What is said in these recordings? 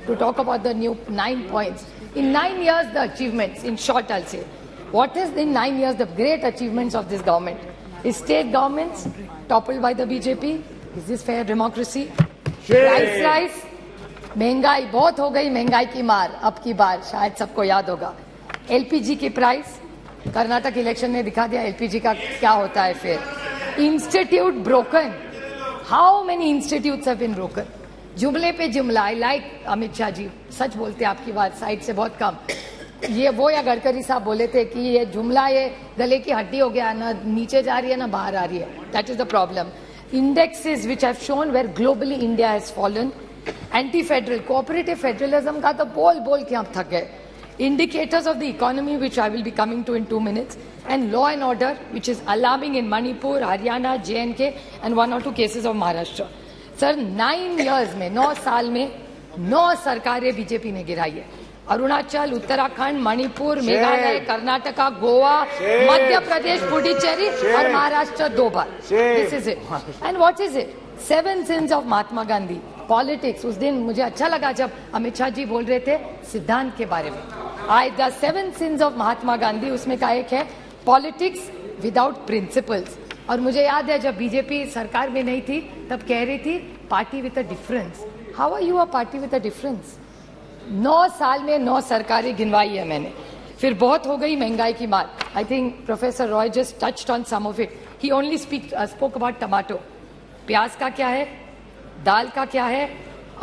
to talk about the new 9 points. In 9 years, the achievements, in short I'll say, what is in 9 years the great achievements of this government? Is state governments toppled by the BJP? Is this fair democracy? Price rise, महंगाई बहुत हो गई, महंगाई की मार अब की बार शायद सबको याद होगा. एलपीजी की प्राइस, कर्नाटक इलेक्शन ने दिखा दिया एलपीजी का क्या होता है. फिर institute broken, how many institutes have been broken. जुमले पे जुमला. आई लाइक अमित शाह जी, सच बोलते हैं, आपकी बात साइड से बहुत कम. ये वो या गडकरी साहब बोले थे कि ये जुमला ये गले की हड्डी हो गया, ना नीचे जा रही है ना बाहर आ रही है. That is the problem. Indexes which have shown where globally India has fallen. Anti federal cooperative federalism का तो बोल बोल के हम थक गए. Indicators of the economy, which I will be coming to in 2 minutes, and law and order, which is alarming in Manipur, Haryana, J&K, and 1 or 2 cases of Maharashtra. Sir, 9 years में, 9 साल में 9 सरकारें बीजेपी ने गिराई है. अरुणाचल, उत्तराखंड, मणिपुर, मेघालय, कर्नाटका, गोवा, मध्य प्रदेश, पुडुचेरी और महाराष्ट्र 2 बार. This is it. And what is it? 7 sins of Mahatma Gandhi. Politics. उस दिन मुझे अच्छा लगा जब अमित शाह जी बोल रहे थे सिद्धांत के बारे में. The 7 since of Mahatma Gandhi, उसमें का एक है पॉलिटिक्स विदाउट प्रिंसिपल्स. और मुझे याद है जब बीजेपी सरकार में नहीं थी तब कह रही थी party with a difference. How are you a party with a difference? 9 साल में 9 सरकारें गिनवाई है मैंने. फिर बहुत हो गई महंगाई की मार. I think professor Roy just touched on some of it. He only spoke about tomato. प्याज का क्या है, दाल का क्या है,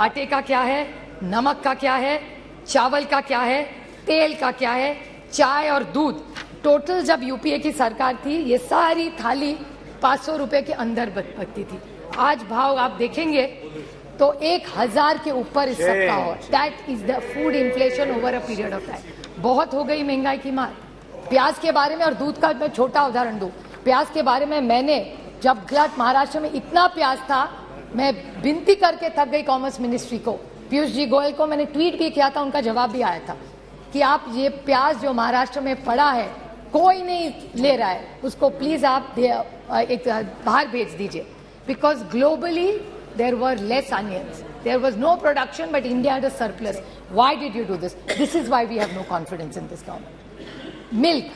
आटे का क्या है, नमक का क्या है, चावल का क्या है, तेल का क्या है, चाय और दूध. टोटल जब यूपीए की सरकार थी ये सारी थाली 500 रुपए के अंदर बचती थी. आज भाव आप देखेंगे तो 1000 के ऊपर इस सब का हो. That is the food inflation over a period of time. बहुत हो गई महंगाई की मार. प्याज के बारे में, और दूध का मैं छोटा उदाहरण दूं. प्याज के बारे में मैंने जब महाराष्ट्र में इतना प्याज था, मैं विनती करके थक गई कॉमर्स मिनिस्ट्री को, पीयूष जी गोयल को मैंने ट्वीट भी किया था, उनका जवाब भी आया था कि आप ये प्याज जो महाराष्ट्र में पड़ा है कोई नहीं ले रहा है, उसको प्लीज आप एक बाहर भेज दीजिए. Because globally there were less onions, there was no production but India had a surplus. Why did you do this? This is why we have no confidence in this government. Milk,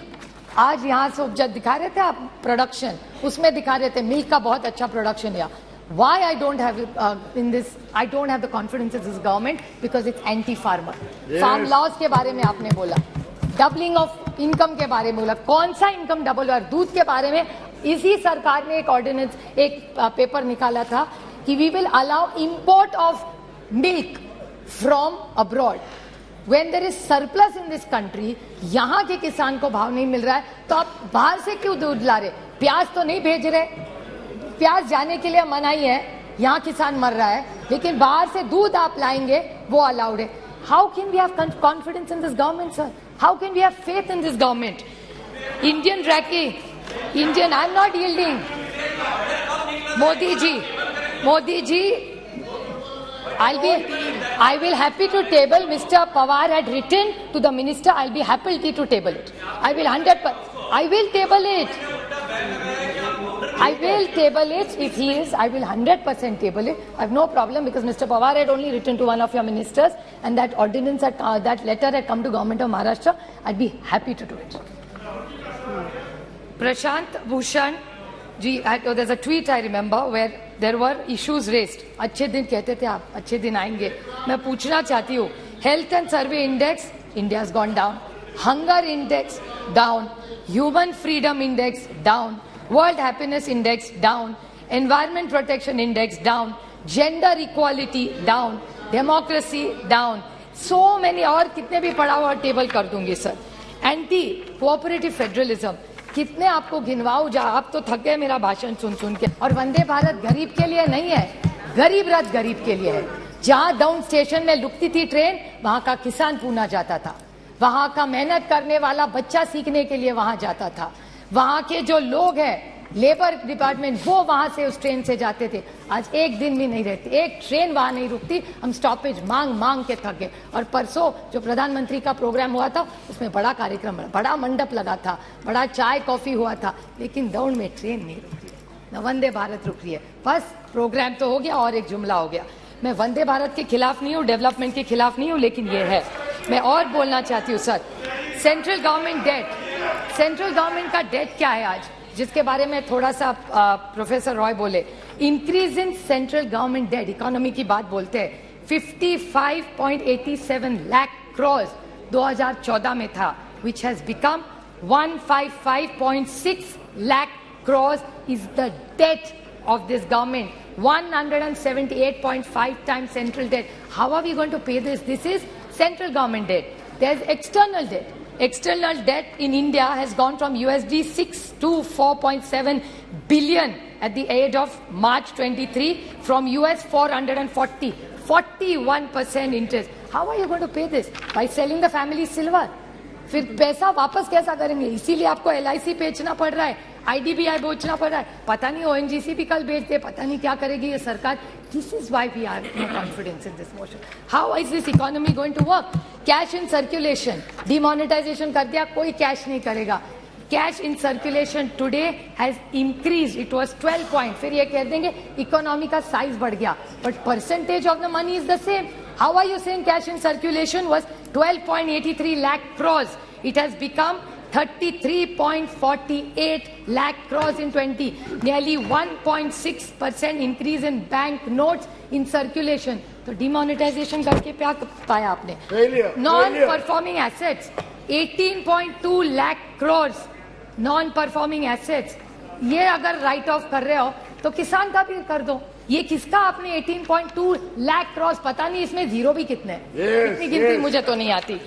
आज यहाँ से जब दिखा रहे थे आप production, उसमें दिखा रहे थे मिल्क का बहुत अच्छा प्रोडक्शन है. Why I don't have in this, I don't have the confidence in this government because it's anti-farmer. Farm laws के बारे में आपने बोला, डबलिंग ऑफ इनकम के बारे में बोला. कौन सा इनकम डबल हुआ? दूध के बारे में इसी सरकार ने एक ऑर्डिनेंस, एक पेपर निकाला था कि we will allow import of milk from abroad. When there is surplus in this country, यहाँ के किसान को भाव नहीं मिल रहा है तो आप बाहर से क्यों दूध ला रहे? प्याज तो नहीं भेज रहे, प्याज जाने के लिए मनाही है, यहाँ किसान मर रहा है, लेकिन बाहर से दूध आप लाएंगे वो अलाउड है. How can we have confidence in this government sir? How can we have faith in this government? Indian रैकी, Indian, I am not yielding. Modi ji, I will happy to table. Mr. Pawar had written to the minister. I'll be happy to table it. I will 100%. I will table it. I will table it if he is. I will 100% table it. I have no problem because Mr. Pawar had only written to one of your ministers, and that ordinance had, that letter had come to government of Maharashtra. I'd be happy to do it. Prashant Bhushan ji, there's a tweet I remember where there were issues raised. अच्छे दिन कहते थे आप, अच्छे दिन आएंगे. मैं पूछना चाहती हूँ, health and survey index India has gone down, hunger index down, human freedom index down, world happiness index down, environment protection index down, gender equality down, democracy down. So many, और कितने भी पढ़ा हुआ टेबल कर दूंगी sir. Anti cooperative federalism, कितने आपको गिनवाऊं? जा आप तो थक गए मेरा भाषण सुन के. और वंदे भारत गरीब के लिए नहीं है, गरीब रथ गरीब के लिए है. जहां डाउन स्टेशन में लुकती थी ट्रेन, वहां का किसान पूना जाता था, वहां का मेहनत करने वाला बच्चा सीखने के लिए वहां जाता था, वहां के जो लोग हैं लेबर डिपार्टमेंट वो वहां से उस ट्रेन से जाते थे. आज एक दिन भी नहीं रहती, एक ट्रेन वहां नहीं रुकती. हम स्टॉपेज मांग मांग के थक गए. और परसों जो प्रधानमंत्री का प्रोग्राम हुआ था उसमें बड़ा कार्यक्रम, बड़ा मंडप लगा था, बड़ा चाय कॉफी हुआ था, लेकिन दौड़ में ट्रेन नहीं रुक रही है, न वंदे भारत रुक रही है. बस प्रोग्राम तो हो गया और एक जुमला हो गया. मैं वंदे भारत के खिलाफ नहीं हूँ, डेवलपमेंट के खिलाफ नहीं हूँ, लेकिन ये है। मैं और बोलना चाहती हूँ सर, सेंट्रल गवर्नमेंट का डेट क्या है आज, जिसके बारे में थोड़ा सा प्रोफेसर रॉय बोले। Increase in central government debt, economy की बात बोलते हैं, 55.87 लाख करोड़ 2014 में था, which has become 155.6 lakh crores is the debt of this government. 178.5 times central debt. How are we going to pay this? This is central government debt. There's external debt. External debt in India has gone from USD 6 to 4.7 billion at the end of March 23 from US 440. 41% interest. How are you going to pay this? By selling the family silver. फिर पैसा वापस कैसा करेंगे? इसीलिए आपको LIC बेचना पड़ रहा है, IDBI बेचना पड़ रहा है, पता नहीं ONGC भी कल बेच दे, पता नहीं क्या करेगी ये सरकार. This is why we have no confidence in this motion. How is this economy going to work? Cash in circulation, demonetization कर दिया, कोई cash नहीं करेगा. Cash in circulation today has increased. It was 12 point. फिर ये कह देंगे economy का size बढ़ गया, but percentage of the money is the same. How are you saying cash in circulation was 12.83 lakh crores? It has become 33.48 lakh crores in 20. Nearly 1.6% increase in bank notes in circulation. तो demonetization करके क्या पाया आपने? Non-performing assets, 18.2 lakh crores. Non-performing assets. ये अगर write off कर रहे हो तो किसान का भी कर दो. ये किसका आपने 18.2 लाख क्रॉस, पता नहीं इसमें जीरो भी कितने हैं, इतनी गिनती मुझे तो नहीं आती.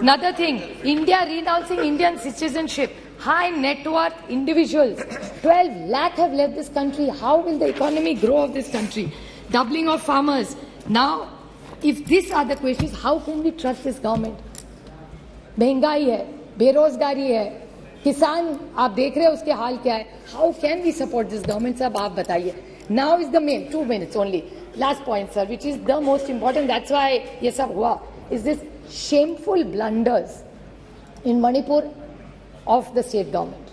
Another thing, India renouncing Indian citizenship, high net worth individuals, 12 lakh have left this country. How will the economy grow of this country? Doubling of farmers. Now, if these are the questions, how can we trust this government? महंगाई है, बेरोजगारी है, किसान आप देख रहे हो उसके हाल क्या है. How can we support this government? साहब आप बताइए. Now is the main 2 minutes only. Last point, sir, which is the most important. That's why ये सब हुआ. Is this shameful blunders in Manipur of the state government.